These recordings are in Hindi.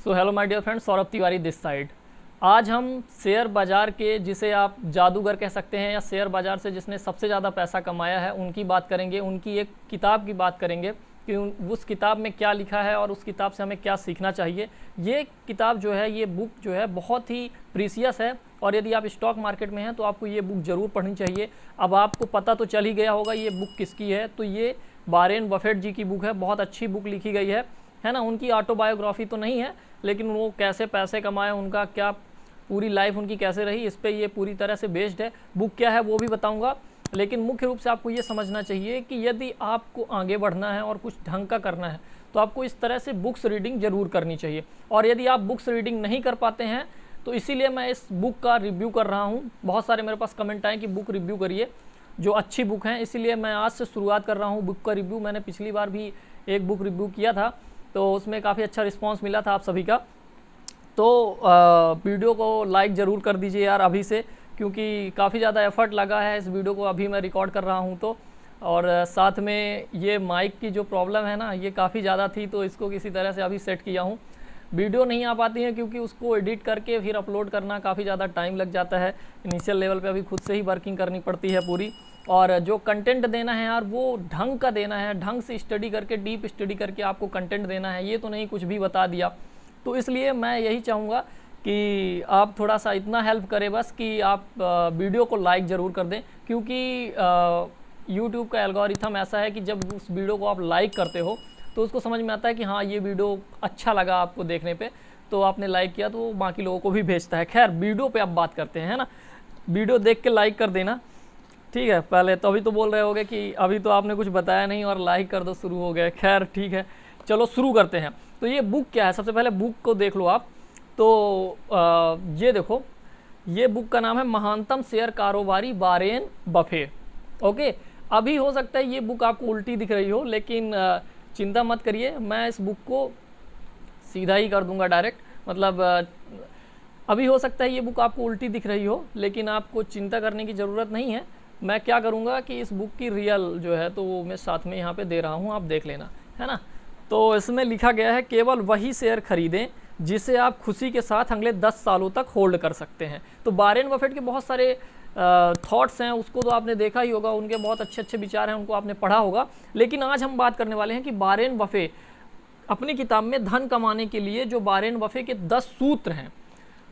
So hello my dear friend, Saurabh Tiwari this side. आज हम शेयर बाज़ार के, जिसे आप जादूगर कह सकते हैं, या शेयर बाज़ार से जिसने सबसे ज़्यादा पैसा कमाया है उनकी बात करेंगे। उनकी एक किताब की बात करेंगे कि उस किताब में क्या लिखा है और उस किताब से हमें क्या सीखना चाहिए। ये किताब जो है, ये बुक जो है बहुत ही प्रीसियस है और यदि आप स्टॉक मार्केट में हैं तो आपको ये बुक ज़रूर पढ़नी चाहिए। अब आपको पता तो चल ही गया होगा ये बुक किसकी है। तो ये वॉरेन बफेट जी की बुक है। बहुत अच्छी बुक लिखी गई है ना। उनकी ऑटोबायोग्राफी तो नहीं है, लेकिन वो कैसे पैसे कमाए, उनका क्या पूरी लाइफ उनकी कैसे रही, इस पे ये पूरी तरह से बेस्ड है। बुक क्या है वो भी बताऊंगा, लेकिन मुख्य रूप से आपको ये समझना चाहिए कि यदि आपको आगे बढ़ना है और कुछ ढंग का करना है तो आपको इस तरह से बुक्स रीडिंग ज़रूर करनी चाहिए। और यदि आप बुक्स रीडिंग नहीं कर पाते हैं तो इसीलिए मैं इस बुक का रिव्यू कर रहा हूँ। बहुत सारे मेरे पास कमेंट आए कि बुक रिव्यू करिए जो अच्छी बुक हैं, इसीलिए मैं आज से शुरुआत कर रहा हूँ बुक का रिव्यू। मैंने पिछली बार भी एक बुक रिव्यू किया था तो उसमें काफ़ी अच्छा रिस्पांस मिला था आप सभी का। तो वीडियो को लाइक ज़रूर कर दीजिए यार अभी से, क्योंकि काफ़ी ज़्यादा एफर्ट लगा है इस वीडियो को अभी मैं रिकॉर्ड कर रहा हूँ तो। और साथ में ये माइक की जो प्रॉब्लम है ना, ये काफ़ी ज़्यादा थी तो इसको किसी तरह से अभी सेट किया हूँ। वीडियो नहीं आ पाती है क्योंकि उसको एडिट करके फिर अपलोड करना काफ़ी ज़्यादा टाइम लग जाता है। इनिशियल लेवल पे अभी खुद से ही वर्किंग करनी पड़ती है पूरी। और जो कंटेंट देना है यार वो ढंग का देना है, ढंग से स्टडी करके, डीप स्टडी करके आपको कंटेंट देना है। ये तो नहीं कुछ भी बता दिया। तो इसलिए मैं यही चाहूँगा कि आप थोड़ा सा इतना हेल्प करें बस कि आप वीडियो को लाइक ज़रूर कर दें, क्योंकि यूट्यूब का एल्गोरिथम ऐसा है कि जब उस वीडियो को आप लाइक करते हो तो उसको समझ में आता है कि हाँ ये वीडियो अच्छा लगा आपको देखने पे, तो आपने लाइक किया तो बाकी लोगों को भी भेजता है। खैर वीडियो पे अब बात करते हैं, है ना। वीडियो देख के लाइक कर देना, ठीक है। पहले तो अभी तो बोल रहे होगे कि अभी तो आपने कुछ बताया नहीं और लाइक कर दो शुरू हो गए। खैर ठीक है, चलो शुरू करते हैं। तो ये बुक क्या है, सबसे पहले बुक को देख लो आप। तो ये देखो, ये बुक का नाम है महानतम शेयर कारोबारी वॉरेन बफेट। ओके, अभी हो सकता है ये बुक आपको उल्टी दिख रही हो, लेकिन चिंता मत करिए, मैं इस बुक को सीधा ही कर दूंगा डायरेक्ट। मतलब अभी हो सकता है ये बुक आपको उल्टी दिख रही हो, लेकिन आपको चिंता करने की ज़रूरत नहीं है। मैं क्या करूँगा कि इस बुक की रियल जो है तो वो मैं साथ में यहाँ पे दे रहा हूँ, आप देख लेना, है ना। तो इसमें लिखा गया है केवल वही शेयर खरीदें जिसे आप खुशी के साथ अगले 10 सालों तक होल्ड कर सकते हैं। तो वॉरेन बफेट के बहुत सारे थॉट्स हैं, उसको तो आपने देखा ही होगा, उनके बहुत अच्छे अच्छे विचार हैं, उनको आपने पढ़ा होगा। लेकिन आज हम बात करने वाले हैं कि वॉरेन बफेट अपनी किताब में धन कमाने के लिए जो वॉरेन बफेट के 10 सूत्र हैं,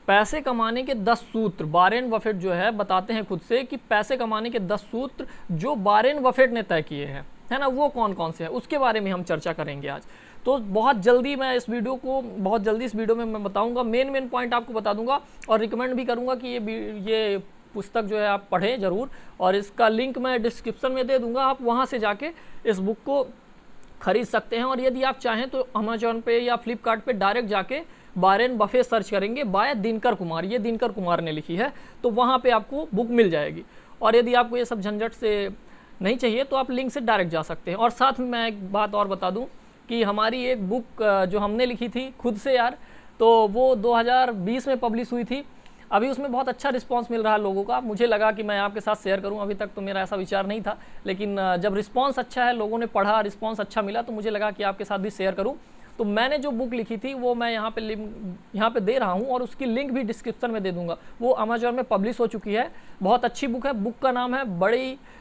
पैसे कमाने के 10 सूत्र वॉरेन बफेट जो है बताते हैं खुद से कि पैसे कमाने के 10 सूत्र जो वॉरेन बफेट ने तय किए हैं, है ना, वो कौन कौन से हैं उसके बारे में हम चर्चा करेंगे आज। तो बहुत जल्दी मैं इस वीडियो में मैं बताऊंगा, मेन पॉइंट आपको बता दूंगा और रिकमेंड भी करूंगा कि ये पुस्तक जो है आप पढ़ें ज़रूर। और इसका लिंक मैं डिस्क्रिप्शन में दे दूंगा, आप वहाँ से जाके इस बुक को खरीद सकते हैं। और यदि आप चाहें तो अमेजोन पे या फ्लिपकार्ट पे डायरेक्ट जाके वॉरेन बफेट सर्च करेंगे बाय दिनकर कुमार, ये दिनकर कुमार ने लिखी है, तो वहाँ पे आपको बुक मिल जाएगी। और यदि आपको ये सब झंझट से नहीं चाहिए तो आप लिंक से डायरेक्ट जा सकते हैं। और साथ में मैं एक बात और बता दूं कि हमारी एक बुक जो हमने लिखी थी खुद से यार, तो वो 2020 में पब्लिश हुई थी। अभी उसमें बहुत अच्छा रिस्पांस मिल रहा है लोगों का। मुझे लगा कि मैं आपके साथ शेयर करूं, अभी तक तो मेरा ऐसा विचार नहीं था, लेकिन जब रिस्पांस अच्छा है, लोगों ने पढ़ा, रिस्पांस अच्छा मिला, तो मुझे लगा कि आपके साथ भी शेयर करूं। तो मैंने जो बुक लिखी थी वो मैं यहाँ पे दे रहा हूँ और उसकी लिंक भी डिस्क्रिप्शन में दे दूंगा। वो अमेजोन में पब्लिश हो चुकी है, बहुत अच्छी बुक है। बुक का नाम है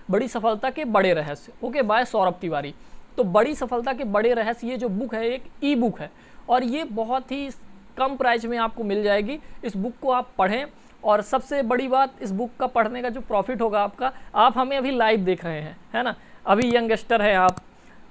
बड़ी सफलता के बड़े रहस्य, ओके, बाय सौरभ तिवारी। तो बड़ी सफलता के बड़े रहस्य, ये जो बुक है एक ई बुक है और ये बहुत ही कम प्राइस में आपको मिल जाएगी। इस बुक को आप पढ़ें। और सबसे बड़ी बात, इस बुक का पढ़ने का जो प्रॉफिट होगा आपका, आप हमें अभी लाइव देख रहे हैं, है ना, अभी यंगस्टर हैं आप,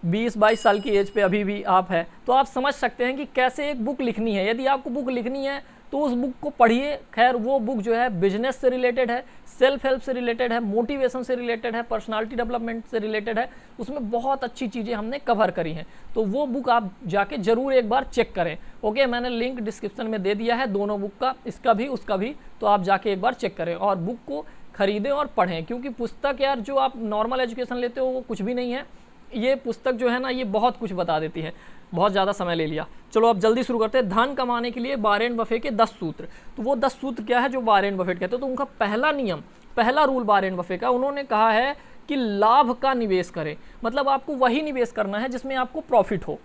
20-22 साल की एज पे अभी भी आप हैं, तो आप समझ सकते हैं कि कैसे एक बुक लिखनी है। यदि आपको बुक लिखनी है तो उस बुक को पढ़िए। खैर वो बुक जो है बिजनेस से रिलेटेड है, सेल्फ हेल्प से रिलेटेड है, मोटिवेशन से रिलेटेड है, पर्सनालिटी डेवलपमेंट से रिलेटेड है, उसमें बहुत अच्छी चीज़ें हमने कवर करी हैं। तो वो बुक आप जाके ज़रूर एक बार चेक करें, ओके। मैंने लिंक डिस्क्रिप्शन में दे दिया है दोनों बुक का, इसका भी उसका भी, तो आप जाके एक बार चेक करें और बुक को खरीदें और पढ़ें। क्योंकि पुस्तक यार जो आप नॉर्मल एजुकेशन लेते हो वो कुछ भी नहीं है, ये पुस्तक जो है ना ये बहुत कुछ बता देती है। बहुत ज़्यादा समय ले लिया, चलो अब जल्दी शुरू करते हैं। धन कमाने के लिए वॉरेन बफेट के 10 सूत्र। तो वो 10 सूत्र क्या है जो वॉरेन बफेट कहते हैं। तो उनका पहला नियम, पहला रूल वॉरेन बफेट का, उन्होंने कहा है कि लाभ का निवेश करें। मतलब आपको वही निवेश करना है जिसमें आपको प्रॉफिट हो।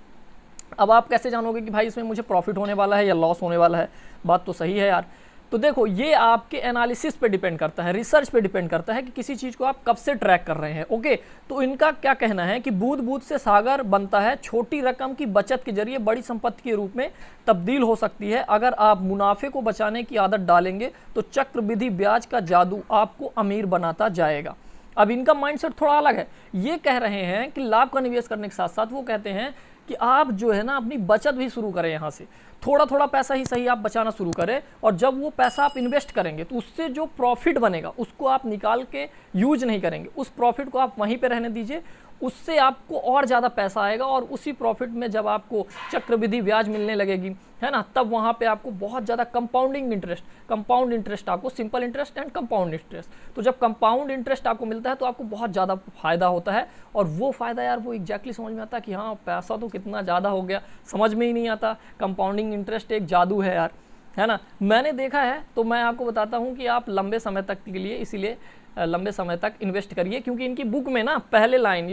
अब आप कैसे जानोगे कि भाई इसमें मुझे प्रॉफिट होने वाला है या लॉस होने वाला है? बात तो सही है यार। तो देखो, ये आपके एनालिसिस पे डिपेंड करता है, रिसर्च पे डिपेंड करता है कि किसी चीज़ को आप कब से ट्रैक कर रहे हैं। ओके, तो इनका क्या कहना है कि बूंद बूंद से सागर बनता है, छोटी रकम की बचत के जरिए बड़ी संपत्ति के रूप में तब्दील हो सकती है। अगर आप मुनाफे को बचाने की आदत डालेंगे तो चक्रवृद्धि ब्याज का जादू आपको अमीर बनाता जाएगा। अब इनका माइंडसेट थोड़ा अलग है। ये कह रहे हैं कि लाभ का निवेश करने के साथ साथ वो कहते हैं कि आप जो है ना अपनी बचत भी शुरू करें, यहाँ से थोड़ा थोड़ा पैसा ही सही आप बचाना शुरू करें, और जब वो पैसा आप इन्वेस्ट करेंगे तो उससे जो प्रॉफिट बनेगा उसको आप निकाल के यूज नहीं करेंगे, उस प्रॉफिट को आप वहीं पे रहने दीजिए, उससे आपको और ज़्यादा पैसा आएगा, और उसी प्रॉफिट में जब आपको चक्रवृद्धि ब्याज मिलने लगेगी, है ना, तब वहाँ पे आपको बहुत ज़्यादा कंपाउंडिंग इंटरेस्ट, कंपाउंड इंटरेस्ट आपको, simple interest and compound interest, तो जब कंपाउंड इंटरेस्ट आपको मिलता है तो आपको बहुत ज़्यादा फ़ायदा होता है। और वो फ़ायदा यार वो एग्जैक्टली समझ में आता है कि हाँ पैसा तो कितना ज़्यादा हो गया, समझ में ही नहीं आता। कंपाउंडिंग इंटरेस्ट एक जादू है यार, है ना, मैंने देखा है। तो मैं आपको बताता हूँ कि आप लंबे समय तक के लिए इसीलिए लंबे समय तक इन्वेस्ट करिए, क्योंकि इनकी बुक में ना पहले लाइन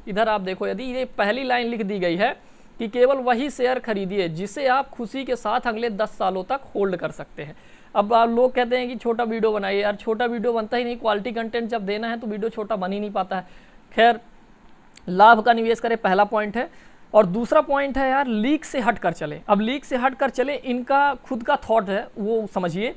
इधर आप देखो, यदि ये पहली लाइन लिख दी गई है कि केवल वही शेयर खरीदिए जिसे आप खुशी के साथ अगले 10 सालों तक होल्ड कर सकते हैं। अब आप लोग कहते हैं कि छोटा वीडियो बनाइए, यार छोटा वीडियो बनता ही नहीं, क्वालिटी कंटेंट जब देना है तो वीडियो छोटा बन ही नहीं पाता है। खैर, लाभ का निवेश करें, पहला पॉइंट है। और दूसरा पॉइंट है यार, लीक से हट कर चले। अब लीक से हट कर चले, इनका खुद का थॉट है, वो समझिए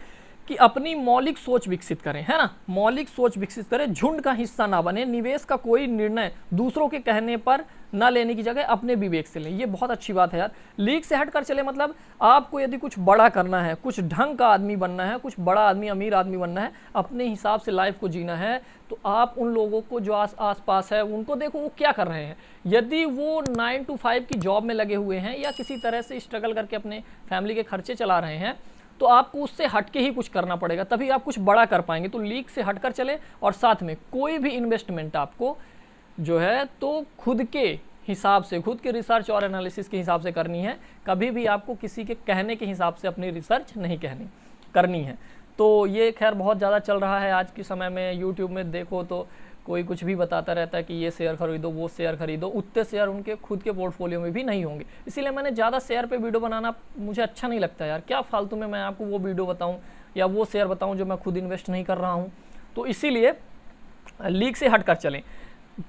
कि अपनी मौलिक सोच विकसित करें, है ना, मौलिक सोच विकसित करें, झुंड का हिस्सा ना बने, निवेश का कोई निर्णय दूसरों के कहने पर ना लेने की जगह अपने विवेक से लें। ये बहुत अच्छी बात है यार, लीक से हट कर चले, मतलब आपको यदि कुछ बड़ा करना है, कुछ ढंग का आदमी बनना है, कुछ बड़ा आदमी, अमीर आदमी बनना है, अपने हिसाब से लाइफ को जीना है, तो आप उन लोगों को जो आस पास है उनको देखो वो क्या कर रहे हैं। यदि वो 9 to 5 की जॉब में लगे हुए हैं या किसी तरह से स्ट्रगल करके अपने फैमिली के खर्चे चला रहे हैं, तो आपको उससे हटके ही कुछ करना पड़ेगा, तभी आप कुछ बड़ा कर पाएंगे। तो लीक से हटकर चले, और साथ में कोई भी इन्वेस्टमेंट आपको जो है तो खुद के हिसाब से, खुद के रिसर्च और एनालिसिस के हिसाब से करनी है। कभी भी आपको किसी के कहने के हिसाब से अपनी रिसर्च नहीं करनी है। तो ये खैर बहुत ज़्यादा चल रहा है आज के समय में। यूट्यूब में देखो तो कोई कुछ भी बताता रहता है कि ये शेयर खरीदो, वो शेयर खरीदो, उतने शेयर उनके खुद के पोर्टफोलियो में भी नहीं होंगे। इसीलिए मैंने ज़्यादा शेयर पे वीडियो बनाना मुझे अच्छा नहीं लगता यार, क्या फालतू में मैं आपको वो वीडियो बताऊं या वो शेयर बताऊं जो मैं खुद इन्वेस्ट नहीं कर रहा हूं। तो इसीलिए लीक से हट कर चलें।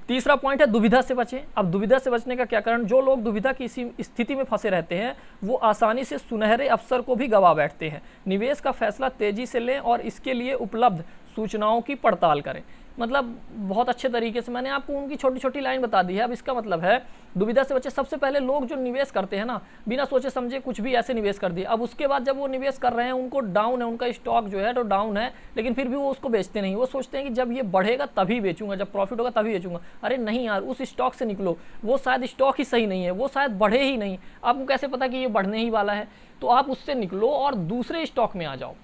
तीसरा पॉइंट है, दुविधा से बचें। अब दुविधा से बचने का क्या कारण, जो लोग दुविधा की इसी स्थिति में फंसे रहते हैं वो आसानी से सुनहरे अवसर को भी गवा बैठते हैं। निवेश का फैसला तेजी से लें और इसके लिए उपलब्ध सूचनाओं की पड़ताल करें। मतलब बहुत अच्छे तरीके से मैंने आपको उनकी छोटी छोटी लाइन बता दी है। अब इसका मतलब है दुविधा से बचे। सबसे पहले लोग जो निवेश करते हैं ना, बिना सोचे समझे कुछ भी ऐसे निवेश कर दिए। अब उसके बाद जब वो निवेश कर रहे हैं, उनको डाउन है, उनका स्टॉक जो है तो डाउन है, लेकिन फिर भी वो उसको बेचते नहीं। वो सोचते हैं कि जब ये बढ़ेगा तभी बेचूंगा, जब प्रॉफिट होगा तभी बेचूंगा। अरे नहीं यार, उस स्टॉक से निकलो, वो शायद स्टॉक ही सही नहीं है, वो शायद बढ़े ही नहीं। आपको कैसे पता कि ये बढ़ने ही वाला है? तो आप उससे निकलो और दूसरे स्टॉक में आ जाओ।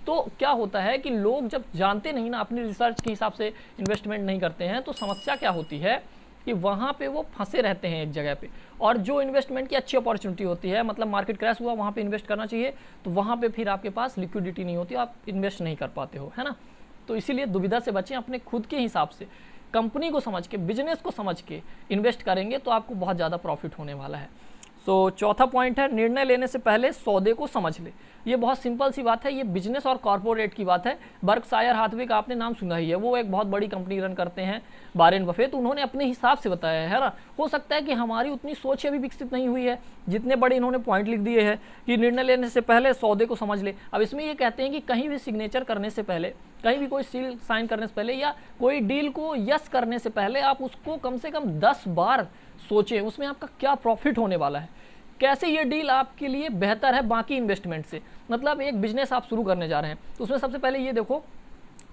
तो क्या होता है कि लोग जब जानते नहीं ना, अपनी रिसर्च के हिसाब से इन्वेस्टमेंट नहीं करते हैं, तो समस्या क्या होती है कि वहाँ पे वो फंसे रहते हैं एक जगह पे। और जो इन्वेस्टमेंट की अच्छी अपॉर्चुनिटी होती है, मतलब मार्केट क्रैश हुआ, वहाँ पे इन्वेस्ट करना चाहिए, तो वहाँ पे फिर आपके पास लिक्विडिटी नहीं होती, आप इन्वेस्ट नहीं कर पाते हो, है ना। तो इसीलिए दुविधा से बचें, अपने खुद के हिसाब से, कंपनी को समझ के, बिजनेस को समझ के इन्वेस्ट करेंगे तो आपको बहुत ज़्यादा प्रॉफिट होने वाला है। सो चौथा पॉइंट है, निर्णय लेने से पहले सौदे को समझ ले। ये बहुत सिंपल सी बात है, ये बिजनेस और कॉर्पोरेट की बात है। बर्कशायर हाथवे का आपने नाम सुना ही है, वो एक बहुत बड़ी कंपनी रन करते हैं, वॉरेन बफेट। तो उन्होंने अपने हिसाब से बताया है ना। हो सकता है कि हमारी उतनी सोच अभी विकसित नहीं हुई है, जितने बड़े इन्होंने पॉइंट लिख दिए हैं कि निर्णय लेने से पहले सौदे को समझ ले। अब इसमें ये कहते हैं कि कहीं भी सिग्नेचर करने से पहले, कहीं भी कोई सील साइन करने से पहले या कोई डील को यस करने से पहले आप उसको कम से कम 10 बार सोचें, उसमें आपका क्या प्रॉफिट होने वाला है, कैसे ये डील आपके लिए बेहतर है बाकी इन्वेस्टमेंट से। मतलब एक बिजनेस आप शुरू करने जा रहे हैं तो उसमें सबसे पहले ये देखो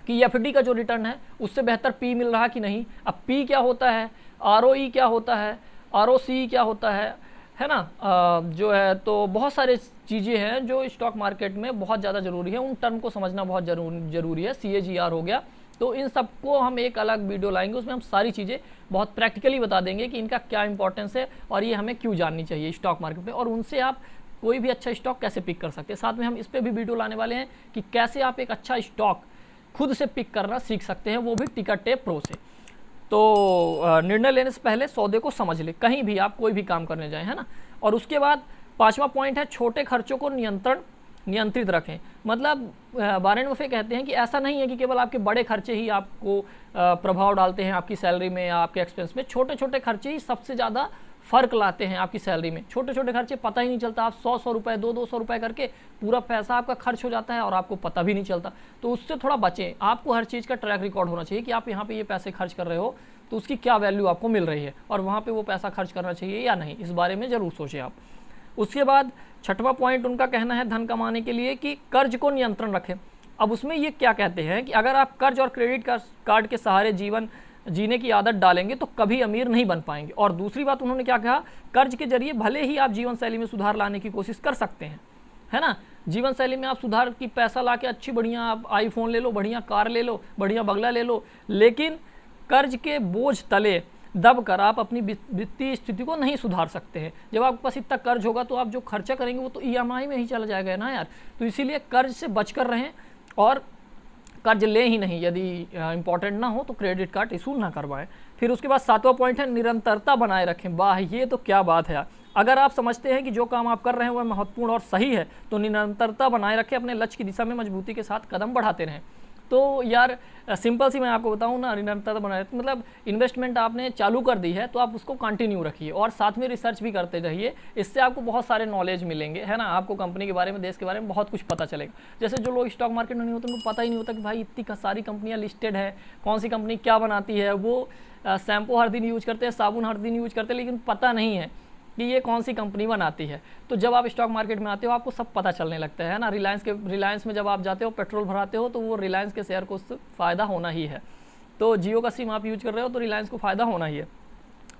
कि एफडी का जो रिटर्न है उससे बेहतर पी मिल रहा कि नहीं। अब पी क्या होता है, आरओई क्या होता है, आरओसी क्या होता है ना, जो है तो बहुत सारे चीज़ें हैं जो स्टॉक मार्केट में बहुत ज़्यादा ज़रूरी है, उन टर्म को समझना बहुत ज़रूरी है। CAGR हो गया, तो इन सबको हम एक अलग वीडियो लाएंगे, उसमें हम सारी चीज़ें बहुत प्रैक्टिकली बता देंगे कि इनका क्या इंपॉर्टेंस है और ये हमें क्यों जाननी चाहिए स्टॉक मार्केट में, और उनसे आप कोई भी अच्छा स्टॉक कैसे पिक कर सकते हैं। साथ में हम इस पर भी वीडियो लाने वाले हैं कि कैसे आप एक अच्छा स्टॉक खुद से पिक करना सीख सकते हैं, वो भी टिकट टेप प्रो से। तो निर्णय लेने से पहले सौदे को समझ ले, कहीं भी आप कोई भी काम करने जाएं, है ना। और उसके बाद 5वां पॉइंट है छोटे खर्चों को नियंत्रित रखें। मतलब वारेन बफे कहते हैं कि ऐसा नहीं है कि केवल आपके बड़े खर्चे ही आपको प्रभाव डालते हैं आपकी सैलरी में या आपके एक्सपेंस में। छोटे छोटे खर्चे ही सबसे ज़्यादा फ़र्क लाते हैं आपकी सैलरी में। छोटे छोटे खर्चे पता ही नहीं चलता, आप 100 रुपये 200 रुपये करके पूरा पैसा आपका खर्च हो जाता है और आपको पता भी नहीं चलता। तो उससे थोड़ा बचें। आपको हर चीज़ का ट्रैक रिकॉर्ड होना चाहिए कि आप यहाँ पे ये पैसे खर्च कर रहे हो तो उसकी क्या वैल्यू आपको मिल रही है और वहाँ पे वो पैसा खर्च करना चाहिए या नहीं, इस बारे में ज़रूर सोचें आप। उसके बाद 6वां पॉइंट उनका कहना है धन कमाने के लिए कि कर्ज को नियंत्रण रखें। अब उसमें ये क्या कहते हैं कि अगर आप कर्ज और क्रेडिट कार्ड के सहारे जीवन जीने की आदत डालेंगे तो कभी अमीर नहीं बन पाएंगे। और दूसरी बात उन्होंने क्या कहा, कर्ज के जरिए भले ही आप जीवन शैली में सुधार लाने की कोशिश कर सकते हैं, है ना। जीवन शैली में आप सुधार की पैसा ला के अच्छी बढ़िया आप आईफोन ले लो, बढ़िया कार ले लो, बढ़िया बंगला ले लो, लेकिन कर्ज के बोझ तले दबकर आप अपनी वित्तीय स्थिति को नहीं सुधार सकते हैं। जब आपके पास इतना कर्ज होगा तो आप जो खर्चा करेंगे वो तो ईएमआई में ही चला जाएगा ना यार। तो इसीलिए कर्ज से बचकर रहें और कर्ज ले ही नहीं, यदि इंपॉर्टेंट ना हो तो क्रेडिट कार्ड इशू ना करवाएं। फिर उसके बाद 7वां पॉइंट है निरंतरता बनाए रखें। वाह, ये तो क्या बात है यार। अगर आप समझते हैं कि जो काम आप कर रहे हैं वह महत्वपूर्ण और सही है तो निरंतरता बनाए रखें, अपने लक्ष्य की दिशा में मजबूती के साथ कदम बढ़ाते रहें। तो यार सिंपल सी मैं आपको बताऊं ना, निरंतरता बनाए मतलब इन्वेस्टमेंट आपने चालू कर दी है तो आप उसको कंटिन्यू रखिए और साथ में रिसर्च भी करते रहिए। इससे आपको बहुत सारे नॉलेज मिलेंगे, है ना। आपको कंपनी के बारे में, देश के बारे में बहुत कुछ पता चलेगा। जैसे जो लोग स्टॉक मार्केट में नहीं होते उनको पता ही नहीं होता कि भाई इतनी सारी कंपनियाँ लिस्टेड है, कौन सी कंपनी क्या बनाती है। वो शैम्पू हर दिन यूज करते हैं, साबुन हर दिन यूज करते हैं, लेकिन पता नहीं है कि ये कौन सी कंपनी बनाती है। तो जब आप स्टॉक मार्केट में आते हो आपको सब पता चलने लगता है ना। रिलायंस में जब आप जाते हो पेट्रोल भराते हो तो वो रिलायंस के शेयर को फ़ायदा होना ही है। तो जियो का सिम आप यूज कर रहे हो तो रिलायंस को फ़ायदा होना ही है।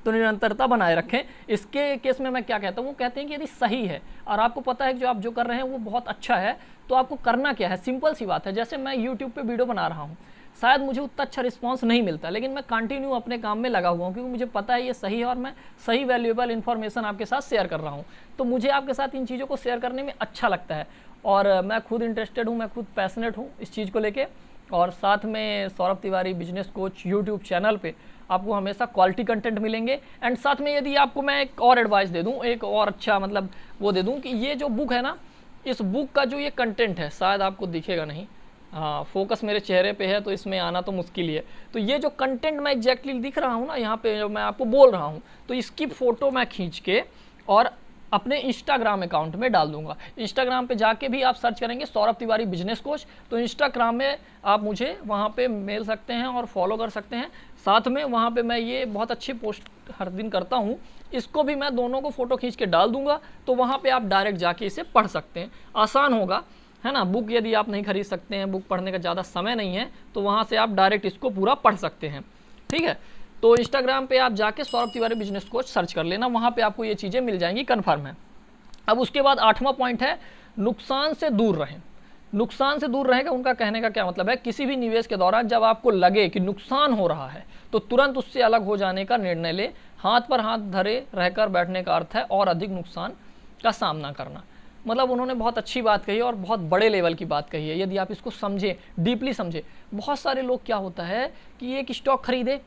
तो निरंतरता बनाए रखें। इसके केस में मैं क्या कहता हूँ, वो कहते हैं कि यदि सही है और आपको पता है कि जो आप जो कर रहे हैं वो बहुत अच्छा है तो आपको करना क्या है। सिंपल सी बात है। जैसे मैं यूट्यूब पे वीडियो बना रहा हूँ, शायद मुझे उतना अच्छा रिस्पांस नहीं मिलता, लेकिन मैं कंटिन्यू अपने काम में लगा हुआ हूँ क्योंकि मुझे पता है ये सही है और मैं सही वैल्यूएबल इन्फॉर्मेशन आपके साथ शेयर कर रहा हूँ। तो मुझे आपके साथ इन चीज़ों को शेयर करने में अच्छा लगता है और मैं खुद इंटरेस्टेड हूँ, मैं खुद पैशनेट हूँ इस चीज़ को लेके। और साथ में Saurabh Tiwari business coach YouTube channel पे आपको हमेशा क्वालिटी कंटेंट मिलेंगे। एंड साथ में यदि आपको मैं एक और एडवाइस दे दूँ, एक और अच्छा मतलब वो दे दूँ कि ये जो बुक है ना, इस बुक का जो ये कंटेंट है शायद आपको दिखेगा नहीं, हाँ फोकस मेरे चेहरे पे है तो इसमें आना तो मुश्किल ही है। तो ये जो कंटेंट मैं एग्जैक्टली दिख रहा हूँ ना यहाँ पे जो मैं आपको बोल रहा हूँ, तो इसकी फ़ोटो मैं खींच के और अपने इंस्टाग्राम अकाउंट में डाल दूंगा। इंस्टाग्राम पे जाके भी आप सर्च करेंगे सौरभ तिवारी बिजनेस कोच, तो इंस्टाग्राम में आप मुझे वहाँ पे मिल सकते हैं और फॉलो कर सकते हैं। साथ में वहाँ पे मैं ये बहुत अच्छी पोस्ट हर दिन करता हूँ, इसको भी मैं दोनों को फ़ोटो खींच के डाल दूंगा। तो वहाँ पे आप डायरेक्ट जाके इसे पढ़ सकते हैं, आसान होगा, है ना। बुक यदि आप नहीं खरीद सकते हैं, बुक पढ़ने का ज़्यादा समय नहीं है, तो वहाँ से आप डायरेक्ट इसको पूरा पढ़ सकते हैं, ठीक है। तो इंस्टाग्राम पे आप जाके Saurabh Tiwari business coach search कर लेना, वहाँ पे आपको ये चीज़ें मिल जाएंगी, कन्फर्म है। अब उसके बाद 8वां पॉइंट है नुकसान से दूर रहें। नुकसान से दूर रहेगा उनका कहने का क्या मतलब है, किसी भी निवेश के दौरान जब आपको लगे कि नुकसान हो रहा है तो तुरंत उससे अलग हो जाने का निर्णय ले। हाथ पर हाथ धरे रहकर बैठने का अर्थ है और अधिक नुकसान का सामना करना। मतलब उन्होंने बहुत अच्छी बात कही और बहुत बड़े लेवल की बात कही है। यदि आप इसको समझें, डीपली समझें। बहुत सारे लोग क्या होता है कि एक स्टॉक खरीदे,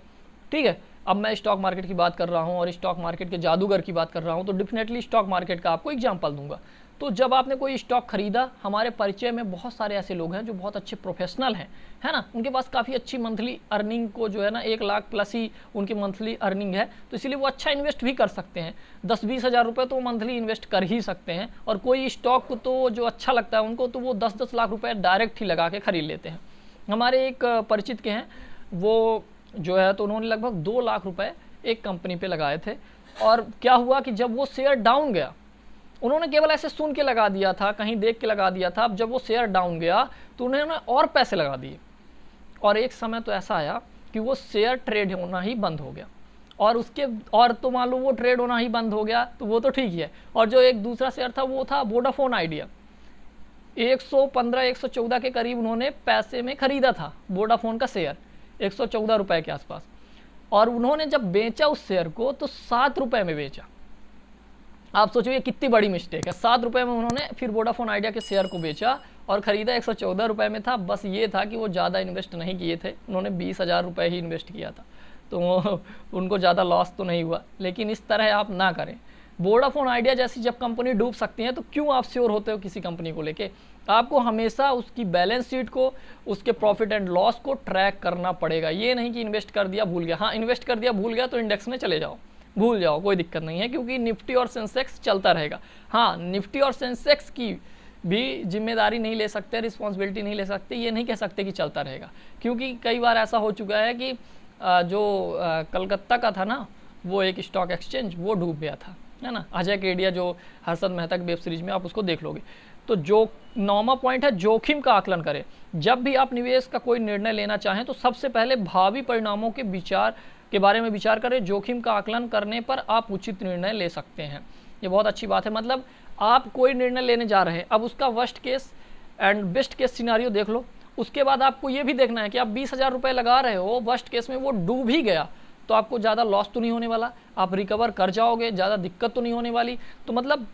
ठीक है, अब मैं स्टॉक मार्केट की बात कर रहा हूँ और स्टॉक मार्केट के जादूगर की बात कर रहा हूँ, तो डेफिनेटली स्टॉक मार्केट का आपको एग्जांपल दूंगा। तो जब आपने कोई स्टॉक खरीदा, हमारे परिचय में बहुत सारे ऐसे लोग हैं जो बहुत अच्छे प्रोफेशनल हैं, है ना, उनके पास काफ़ी अच्छी मंथली अर्निंग को जो है ना 1 लाख प्लस ही उनकी मंथली अर्निंग है, तो इसलिए वो अच्छा इन्वेस्ट भी कर सकते हैं। 10-20 हज़ार रुपये तो मंथली इन्वेस्ट कर ही सकते हैं। और कोई स्टॉक को तो जो अच्छा लगता है उनको, तो वो 10-10 लाख रुपये डायरेक्ट ही लगा के खरीद लेते हैं। हमारे एक परिचित के हैं, वो जो है तो उन्होंने लगभग 2 लाख रुपए एक कंपनी पे लगाए थे। और क्या हुआ कि जब वो शेयर डाउन गया, उन्होंने केवल ऐसे सुन के लगा दिया था, कहीं देख के लगा दिया था। अब जब वो शेयर डाउन गया तो उन्होंने और पैसे लगा दिए और एक समय तो ऐसा आया कि वो शेयर ट्रेड होना ही बंद हो गया। और तो मान लो वो ट्रेड होना ही बंद हो गया तो वो तो ठीक ही है। और जो एक दूसरा शेयर था वो था वोडाफोन आइडिया, 115-114 के करीब उन्होंने पैसे में खरीदा था वोडाफोन का शेयर, 114 रुपए के आसपास। और उन्होंने जब बेचा उस शेयर को तो 7 रुपए में बेचा। आप सोचो ये कितनी बड़ी मिस्टेक है। 7 रुपए में उन्होंने फिर वोडाफोन आइडिया के शेयर को बेचा और ख़रीदा 114 रुपए में था। बस ये था कि वो ज़्यादा इन्वेस्ट नहीं किए थे, उन्होंने 20 हज़ार रुपये ही इन्वेस्ट किया था। तो उनको ज़्यादा लॉस तो नहीं हुआ, लेकिन इस तरह आप ना करें। वोडाफोन आइडिया जैसी जब कंपनी डूब सकती है तो क्यों आप श्योर होते हो किसी कंपनी को लेके? आपको हमेशा उसकी बैलेंस शीट को, उसके प्रॉफिट एंड लॉस को ट्रैक करना पड़ेगा। ये नहीं कि इन्वेस्ट कर दिया भूल गया। हाँ, इन्वेस्ट कर दिया भूल गया तो इंडेक्स में चले जाओ, भूल जाओ, कोई दिक्कत नहीं है, क्योंकि निफ्टी और सेंसेक्स चलता रहेगा। हाँ, निफ्टी और सेंसेक्स की भी जिम्मेदारी नहीं ले सकते, रिस्पॉन्सिबिलिटी नहीं ले सकते, ये नहीं कह सकते कि चलता रहेगा, क्योंकि कई बार ऐसा हो चुका है कि जो कलकत्ता का था ना, वो एक स्टॉक एक्सचेंज वो डूब गया था, है ना। अजय केडिया जो हर्षद मेहता की वेब सीरीज में आप उसको देख लोगे। तो जो 9वां पॉइंट है, जोखिम का आकलन करें। जब भी आप निवेश का कोई निर्णय लेना चाहें तो सबसे पहले भावी परिणामों के बारे में विचार करें। जोखिम का आकलन करने पर आप उचित निर्णय ले सकते हैं। ये बहुत अच्छी बात है। मतलब आप कोई निर्णय लेने जा रहे हैं, अब उसका worst case and best case scenario देख लो। उसके बाद आपको ये भी देखना है कि आप 20,000 रुपये लगा रहे हो, वर्स्ट केस में वो डूब ही गया तो आपको ज़्यादा लॉस तो नहीं होने वाला, आप रिकवर कर जाओगे, ज़्यादा दिक्कत तो नहीं होने वाली। तो मतलब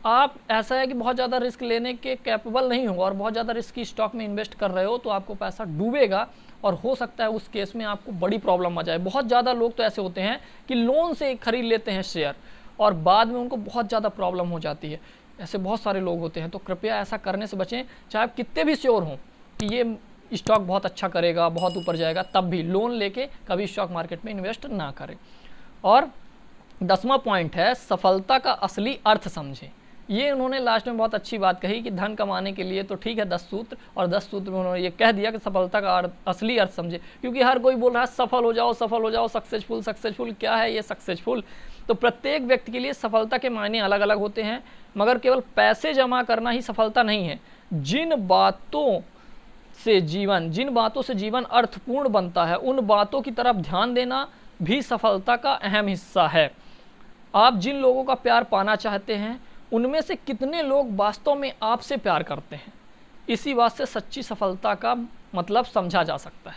आप ऐसा है कि बहुत ज़्यादा रिस्क लेने के कैपेबल नहीं हो और बहुत ज़्यादा रिस्क की स्टॉक में इन्वेस्ट कर रहे हो तो आपको पैसा डूबेगा और हो सकता है उस केस में आपको बड़ी प्रॉब्लम आ जाए। बहुत ज़्यादा लोग तो ऐसे होते हैं कि लोन से खरीद लेते हैं शेयर और बाद में उनको बहुत ज़्यादा प्रॉब्लम हो जाती है। ऐसे बहुत सारे लोग होते हैं, तो कृपया ऐसा करने से बचें। चाहे आप कितने भी श्योर हों कि ये स्टॉक बहुत अच्छा करेगा, बहुत ऊपर जाएगा, तब भी लोन लेके कभी स्टॉक मार्केट में इन्वेस्ट ना करें। और 10वां पॉइंट है, सफलता का असली अर्थ समझें। ये उन्होंने लास्ट में बहुत अच्छी बात कही कि धन कमाने के लिए तो ठीक है 10 सूत्र, और 10 सूत्र में उन्होंने ये कह दिया कि सफलता का असली अर्थ समझे। क्योंकि हर कोई बोल रहा है सफल हो जाओ, सफल हो जाओ, सक्सेसफुल सक्सेसफुल। क्या है ये सक्सेसफुल? तो प्रत्येक व्यक्ति के लिए सफलता के मायने अलग अलग होते हैं, मगर केवल पैसे जमा करना ही सफलता नहीं है। जिन बातों से जीवन अर्थपूर्ण बनता है, उन बातों की तरफ ध्यान देना भी सफलता का अहम हिस्सा है। आप जिन लोगों का प्यार पाना चाहते हैं, उनमें से कितने लोग वास्तव में आपसे प्यार करते हैं? इसी बात से सच्ची सफलता का मतलब समझा जा सकता है।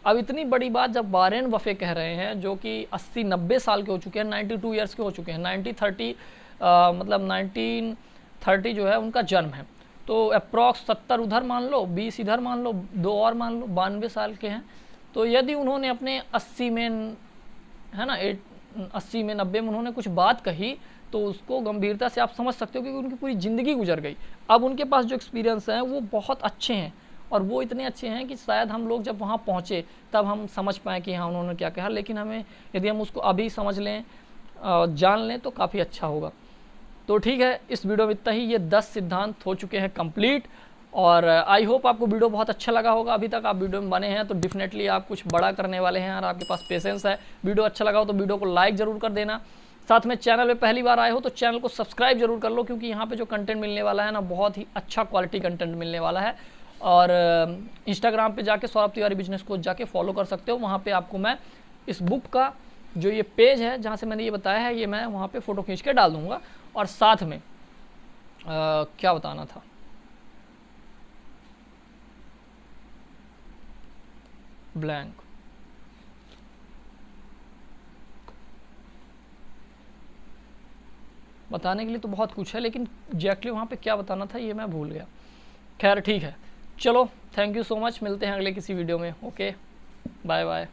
अब इतनी बड़ी बात जब वॉरेन बफे कह रहे हैं, जो कि 80-90 साल के हो चुके हैं, 92 ईयर्स के हो चुके हैं, 1930 जो है उनका जन्म है, तो अप्रॉक्स 70 उधर मान लो, 20 इधर मान लो, 2 और मान लो, 92 साल के हैं। तो यदि उन्होंने अपने 80 में, है ना, 80 में 90 में उन्होंने कुछ बात कही तो उसको गंभीरता से आप समझ सकते हो, क्योंकि उनकी पूरी ज़िंदगी गुजर गई। अब उनके पास जो एक्सपीरियंस हैं वो बहुत अच्छे हैं, और वो इतने अच्छे हैं कि शायद हम लोग जब वहाँ पहुँचे तब हम समझ पाएँ कि हाँ उन्होंने क्या कहा। लेकिन हमें यदि हम उसको अभी समझ लें, जान लें, तो काफ़ी अच्छा होगा। तो ठीक है, इस वीडियो में इतना ही। ये 10 सिद्धांत हो चुके हैं कंप्लीट, और आई होप आपको वीडियो बहुत अच्छा लगा होगा। अभी तक आप वीडियो में बने हैं तो डेफिनेटली आप कुछ बड़ा करने वाले हैं और आपके पास पेशेंस है। वीडियो अच्छा लगा हो तो वीडियो को लाइक ज़रूर कर देना। साथ में चैनल में पहली बार आए हो तो चैनल को सब्सक्राइब जरूर कर लो, क्योंकि यहाँ पे जो कंटेंट मिलने वाला है ना, बहुत ही अच्छा क्वालिटी कंटेंट मिलने वाला है। और इंस्टाग्राम पे जाके सौरभ तिवारी बिजनेस कोच जाके फॉलो कर सकते हो। वहाँ पे आपको मैं इस बुक का जो ये पेज है जहाँ से मैंने ये बताया है, ये मैं वहाँ पे फ़ोटो खींच के डाल दूँगा। और साथ में क्या बताना था, ब्लैंक, बताने के लिए तो बहुत कुछ है, लेकिन एग्जैक्टली वहाँ पे क्या बताना था ये मैं भूल गया। खैर ठीक है, चलो, थैंक यू सो मच। मिलते हैं अगले किसी वीडियो में। Okay, bye bye.